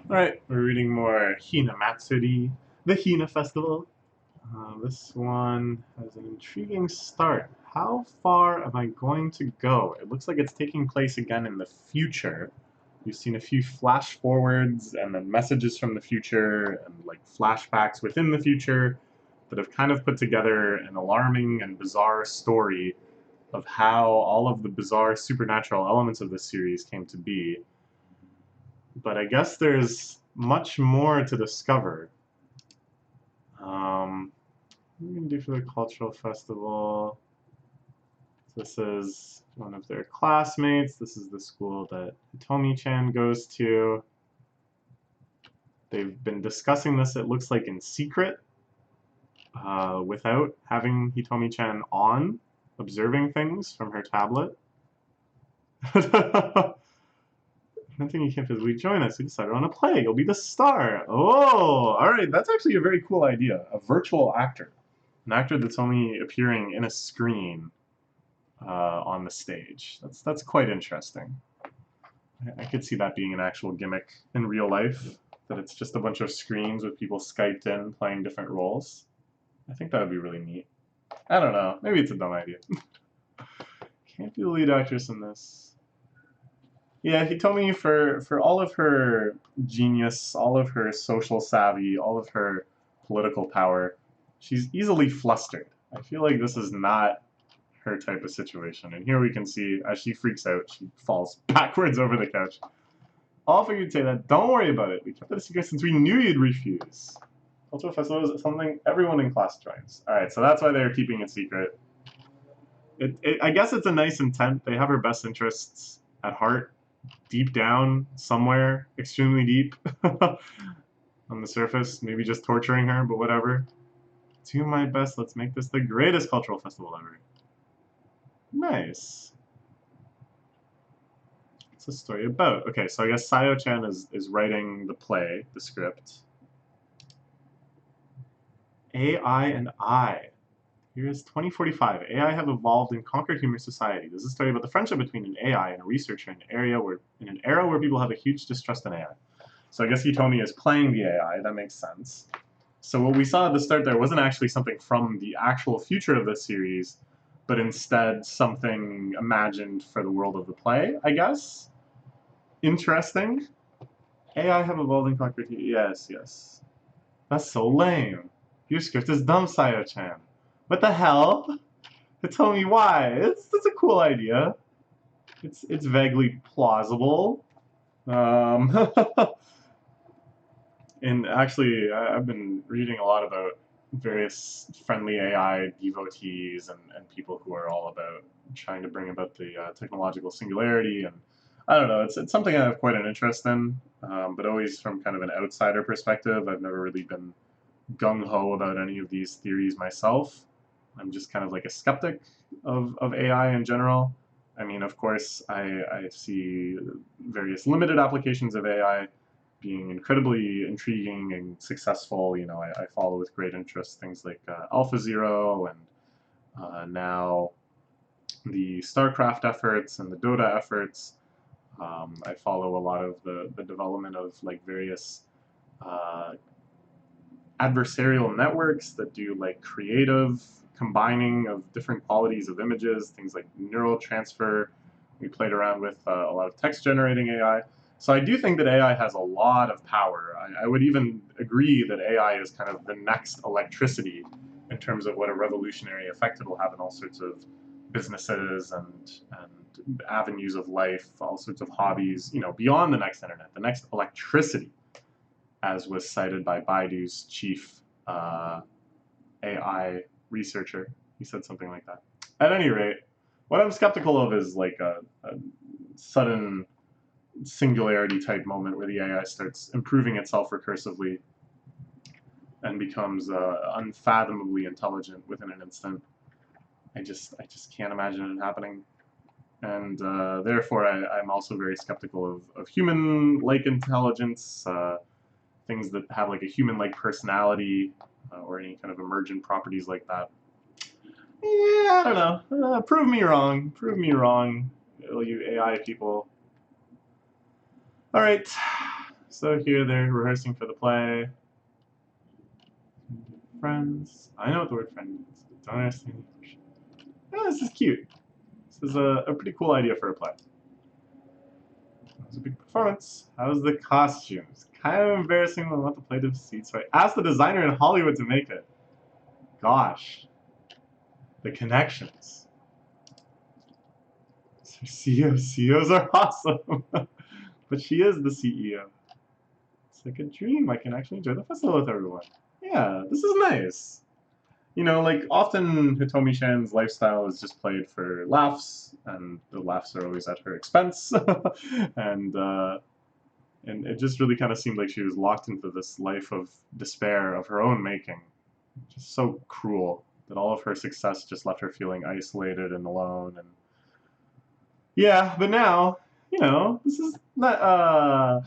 Alright, we're reading more Hinamatsuri, the Hina Festival. This one has an intriguing start. How far am I going to go? It looks like it's taking place again in the future. We've seen a few flash forwards and then messages from the future and like flashbacks within the future that have kind of put together an alarming and bizarre story of how all of the bizarre supernatural elements of this series came to be. But I guess there's much more to discover. Um, what are we gonna do for the cultural festival? This is one of their classmates. This is the school that Hitomi-chan goes to. They've been discussing this, it looks like, in secret, without having Hitomi-chan on, observing things from her tablet. One thing you can't physically join us. We decided on a play. You'll be the star. Oh, all right. That's actually a very cool idea. A virtual actor, an actor that's only appearing in a screen on the stage. That's quite interesting. I could see that being an actual gimmick in real life. That it's just a bunch of screens with people skyped in playing different roles. I think that would be really neat. I don't know. Maybe it's a dumb idea. Can't be the lead actress in this. Yeah, he told me for all of her genius, all of her social savvy, all of her political power, she's easily flustered. I feel like this is not her type of situation. And here we can see as she freaks out, she falls backwards over the couch. All for you to say that. Don't worry about it. We kept it a secret since we knew you'd refuse. Cultural festival is something everyone in class joins. All right, so that's why they're keeping it secret. I guess it's a nice intent. They have her best interests at heart deep down, somewhere, extremely deep on the surface, maybe just torturing her, but whatever. Do my best, let's make this the greatest cultural festival ever. Nice. What's the story about? Okay, so I guess Sayo-chan is writing the play, the script. AI and I. Here's 2045. AI have evolved and conquered human society. This is a story about the friendship between an AI and a researcher in an era where people have a huge distrust in AI. So I guess Hitomi is playing the AI. That makes sense. So what we saw at the start there wasn't actually something from the actual future of the series, but instead something imagined for the world of the play, I guess. Interesting. AI have evolved and conquered. Yes, yes. That's so lame. Your script is dumb, Sayo-chan. What the hell? Tell me why. It's a cool idea. It's vaguely plausible. Um, and actually, I've been reading a lot about various friendly AI devotees and people who are all about trying to bring about the technological singularity. And I don't know, it's something I have quite an interest in, but always from kind of an outsider perspective. I've never really been gung ho about any of these theories myself. I'm just kind of like a skeptic of AI in general. I mean, of course, I see various limited applications of AI being incredibly intriguing and successful. You know, I follow with great interest things like AlphaZero and now the StarCraft efforts and the Dota efforts. I follow a lot of the development of like various uh, adversarial networks that do like creative combining of different qualities of images, things like neural transfer. We played around with a lot of text generating AI. So I do think that AI has a lot of power. I would even agree that AI is kind of the next electricity in terms of what a revolutionary effect it will have in all sorts of businesses and avenues of life, all sorts of hobbies, you know, beyond the next internet, the next electricity, as was cited by Baidu's chief AI researcher. He said something like that. At any rate, what I'm skeptical of is like a sudden singularity type moment where the AI starts improving itself recursively and becomes unfathomably intelligent within an instant. I just can't imagine it happening. And therefore, I'm also very skeptical of human-like intelligence, things that have like a human-like personality or any kind of emergent properties like that. Yeah, I don't know. Prove me wrong. Prove me wrong, all you AI people. All right. So here they're rehearsing for the play. Friends. I know what the word friend means. Don't understand English. Yeah, this is cute. This is a pretty cool idea for a play. It was a big performance. How's the costumes? Kind of embarrassing when I want the play to succeed, so I asked the designer in Hollywood to make it. Gosh. The connections. So CEOs are awesome. But she is the CEO. It's like a dream. I can actually enjoy the festival with everyone. Yeah, this is nice. You know, like often Hitomi Shan's lifestyle is just played for laughs, and the laughs are always at her expense. and uh, and it just really kind of seemed like she was locked into this life of despair of her own making. Just so cruel that all of her success just left her feeling isolated and alone. And yeah, but now, you know, this is not.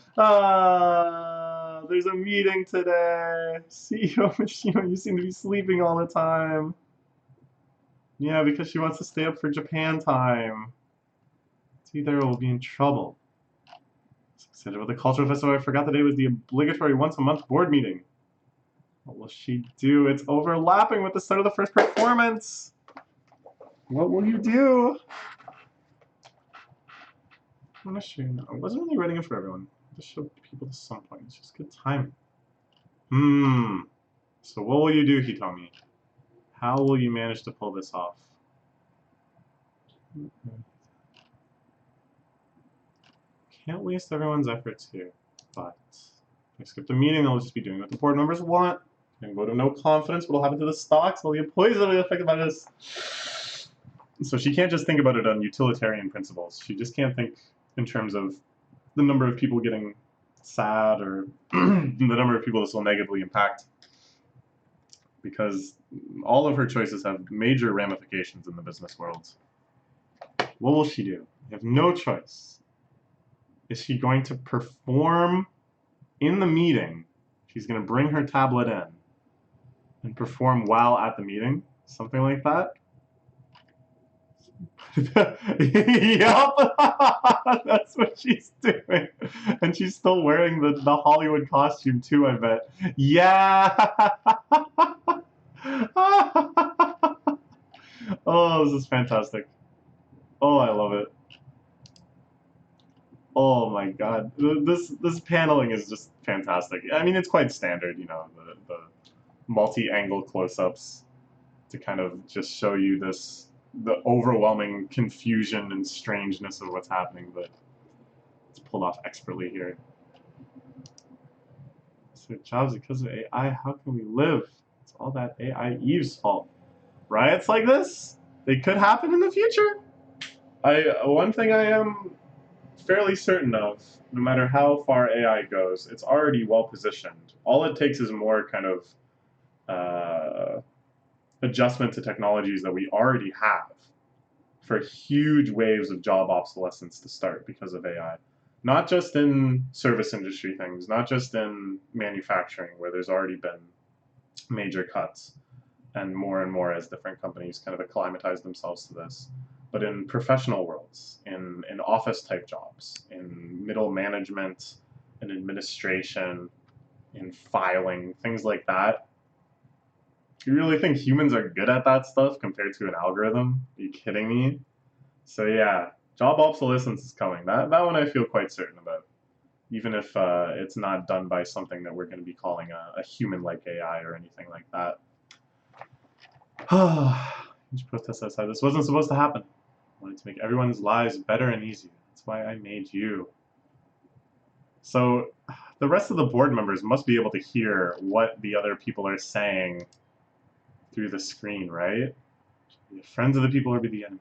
There's a meeting today. CEO Mishima, you seem to be sleeping all the time. Yeah, because she wants to stay up for Japan time. It's either we'll be in trouble. So excited about the cultural festival, I forgot the day was the obligatory once-a-month board meeting. What will she do? It's overlapping with the start of the first performance. What will you do? I'm not sure. No, I wasn't really writing it for everyone. Just show people to some point. It's just good timing. So what will you do, Hitomi? How will you manage to pull this off? Can't waste everyone's efforts here. But if I skip the meeting, I'll just be doing what the board members want. And vote of no confidence. What will happen to the stocks? All the employees will be affected by this. So she can't just think about it on utilitarian principles. She just can't think in terms of the number of people getting sad or the number of people this will negatively impact. Because all of her choices have major ramifications in the business world. What will she do? You have no choice. Is she going to perform in the meeting? She's going to bring her tablet in and perform while at the meeting? Something like that? Yup! That's what she's doing. And she's still wearing the Hollywood costume too, I bet. Yeah! Oh, this is fantastic. Oh, I love it. Oh my god. This paneling is just fantastic. I mean, it's quite standard, you know, the multi-angle close-ups to kind of just show you the overwhelming confusion and strangeness of what's happening, but it's pulled off expertly here. So jobs because of AI, how can we live? It's all that AI Eve's fault. Riots like this, they could happen in the future. One thing I am fairly certain of, no matter how far AI goes, it's already well positioned. All it takes is more kind of adjustment to technologies that we already have for huge waves of job obsolescence to start because of AI. Not just in service industry things, not just in manufacturing where there's already been major cuts and more as different companies kind of acclimatize themselves to this, but in professional worlds, in office type jobs, in middle management, in administration, in filing, things like that. You really think humans are good at that stuff compared to an algorithm? Are you kidding me? So yeah, job obsolescence is coming. That one I feel quite certain about. Even if it's not done by something that we're going to be calling a human-like AI or anything like that. Huge protest outside. This wasn't supposed to happen. I wanted to make everyone's lives better and easier. That's why I made you. So the rest of the board members must be able to hear what the other people are saying through the screen, right? Be friends of the people or be the enemy.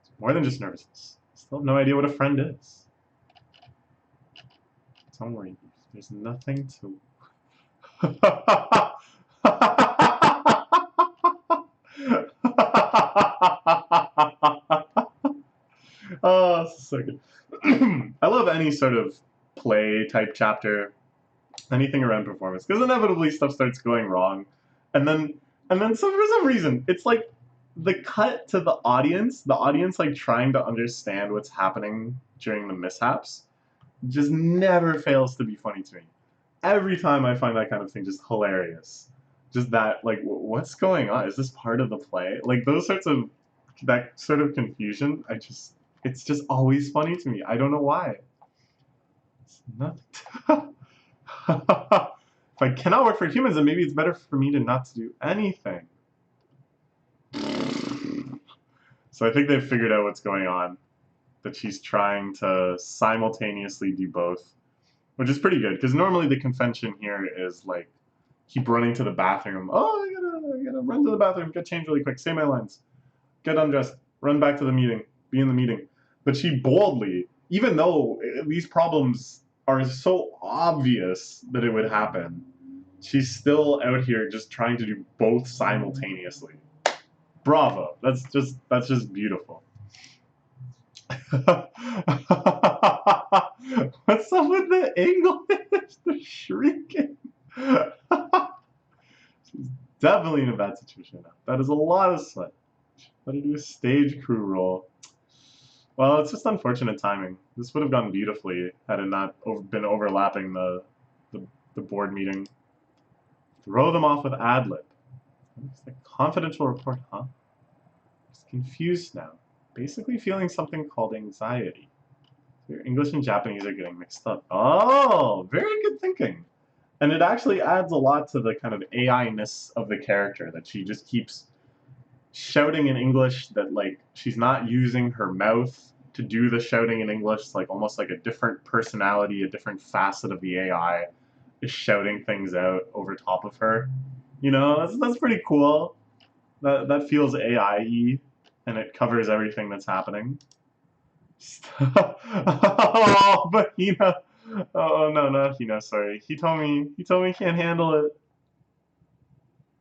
It's more than just nervousness. I still have no idea what a friend is. Don't worry, there's nothing to... Oh, so good. I love any sort of play type chapter, anything around performance, because inevitably stuff starts going wrong, and then so for some reason it's like the cut to the audience like trying to understand what's happening during the mishaps, Just never fails to be funny to me. Every time I find that kind of thing just hilarious. Just that, like, what's going on? Is this part of the play? Like, that sort of confusion, it's just always funny to me. I don't know why. It's not. If I cannot work for humans, then maybe it's better for me to not to do anything. So I think they've figured out what's going on. That she's trying to simultaneously do both, which is pretty good, because normally the convention here is like, keep running to the bathroom. Oh, I gotta run to the bathroom, get changed really quick, say my lines, get undressed, run back to the meeting, be in the meeting. But she boldly, even though these problems are so obvious that it would happen, she's still out here just trying to do both simultaneously. Bravo. That's just beautiful. What's up with the English? They're shrieking. She's definitely in a bad situation now. That is a lot of sweat. Let her do a stage crew role. Well, it's just unfortunate timing. This would have gone beautifully had it not been overlapping the board meeting. Throw them off with ad-lib. It's a confidential report, huh? Just confused now. Basically feeling something called anxiety. Your English and Japanese are getting mixed up. Oh, very good thinking. And it actually adds a lot to the kind of AI-ness of the character, that she just keeps shouting in English, that like she's not using her mouth to do the shouting in English. It's like almost like a different personality, a different facet of the AI is shouting things out over top of her. You know, that's pretty cool. That feels AI-y, and it covers everything that's happening. Oh, but Hina. Oh no, not Hina. Sorry. He told me he can't handle it.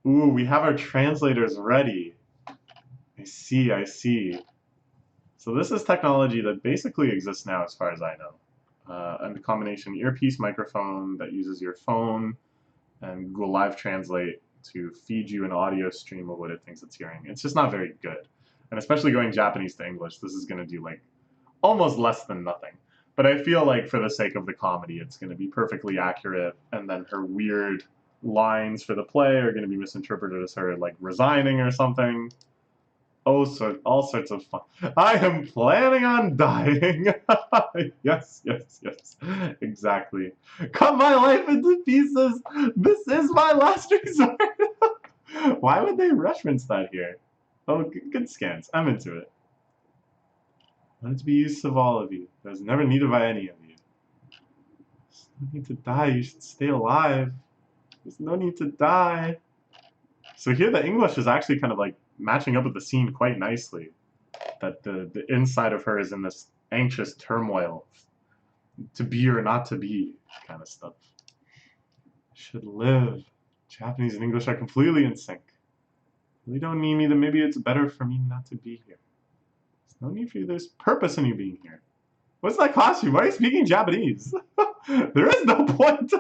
Ooh, we have our translators ready. I see. I see. So this is technology that basically exists now, as far as I know. And a combination earpiece microphone that uses your phone and Google Live Translate to feed you an audio stream of what it thinks it's hearing. It's just not very good. And especially going Japanese to English, this is going to do like almost less than nothing. But I feel like for the sake of the comedy, it's going to be perfectly accurate, and then her weird lines for the play are going to be misinterpreted as her like resigning or something. Oh, so all sorts of fun. I am planning on dying. Yes, yes, yes. Exactly. Cut my life into pieces. This is my last resort. Why would they reference that here? Oh, good scans. I'm into it. Let it be use of all of you. That is never needed by any of you. There's no need to die. You should stay alive. There's no need to die. So here the English is actually kind of like matching up with the scene quite nicely. That the inside of her is in this anxious turmoil, to be or not to be kind of stuff. Should live. Japanese and English are completely in sync. They don't need me, then maybe it's better for me not to be here. There's no need for you. There's purpose in you being here. What's that costume? Why are you speaking Japanese? There is no point.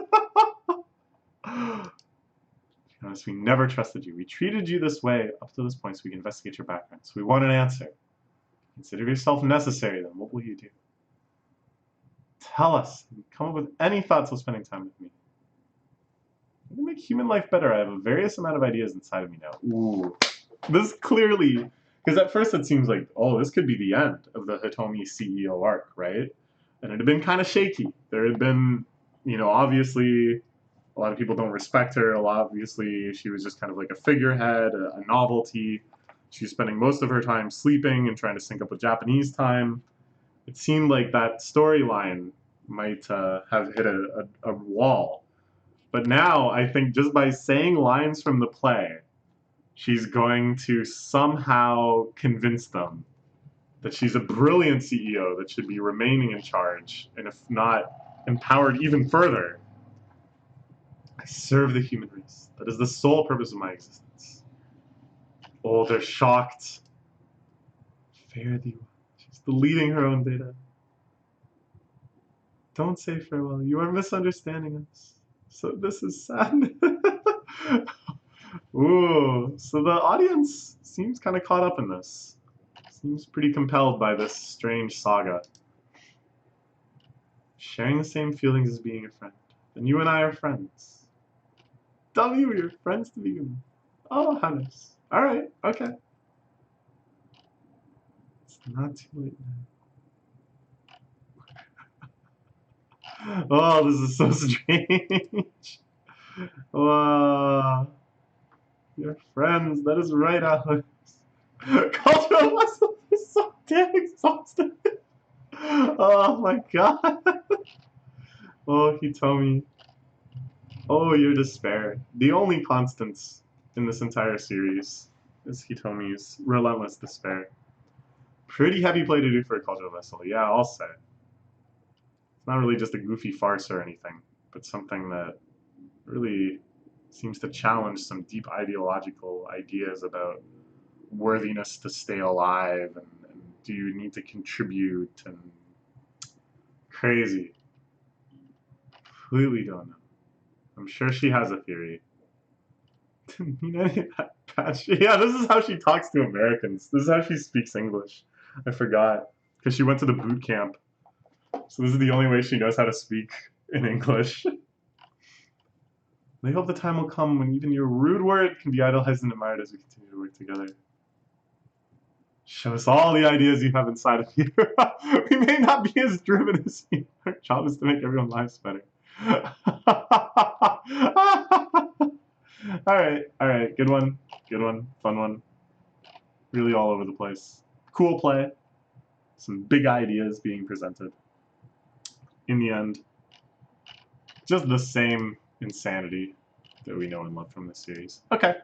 Honest, we never trusted you. We treated you this way up to this point so we can investigate your background. So we want an answer. Consider yourself necessary, then. What will you do? Tell us. Come up with any thoughts while spending time with me. I'm going to make human life better. I have a various amount of ideas inside of me now. Ooh. This clearly... Because at first it seems like, oh, this could be the end of the Hitomi CEO arc, right? And it had been kind of shaky. There had been, obviously... A lot of people don't respect her. Obviously, she was just kind of like a figurehead, a novelty. She was spending most of her time sleeping and trying to sync up with Japanese time. It seemed like that storyline might have hit a wall. But now, I think just by saying lines from the play, she's going to somehow convince them that she's a brilliant CEO that should be remaining in charge, and if not, empowered even further. I serve the human race. That is the sole purpose of my existence. Oh, they're shocked. Fare thee well. She's deleting her own data. Don't say farewell. You are misunderstanding us. So this is sad. Ooh, so the audience seems kind of caught up in this. Seems pretty compelled by this strange saga. Sharing the same feelings as being a friend. Then you and I are friends. W, we're friends to begin with. Oh, how nice. Alright, okay. It's not too late now. Oh, this is so strange. Wow. You're friends. That is right, Alex. Cultural lessons are so damn exhausting. Oh my god. Oh, Hitomi. Oh, your despair. The only constants in this entire series is Hitomi's relentless despair. Pretty heavy play to do for a cultural vessel, yeah, I'll say. It's not really just a goofy farce or anything, but something that really seems to challenge some deep ideological ideas about worthiness to stay alive and do you need to contribute and crazy. Completely don't know. I'm sure she has a theory. Yeah, this is how she talks to Americans. This is how she speaks English. I forgot. Because she went to the boot camp. So this is the only way she knows how to speak in English. They hope the time will come when even your rude word can be idolized and admired as we continue to work together. Show us all the ideas you have inside of you. We may not be as driven as you. Our job is to make everyone's lives better. Alright, good one, fun one. Really all over the place. Cool play. Some big ideas being presented. In the end, just the same insanity that we know and love from this series. Okay.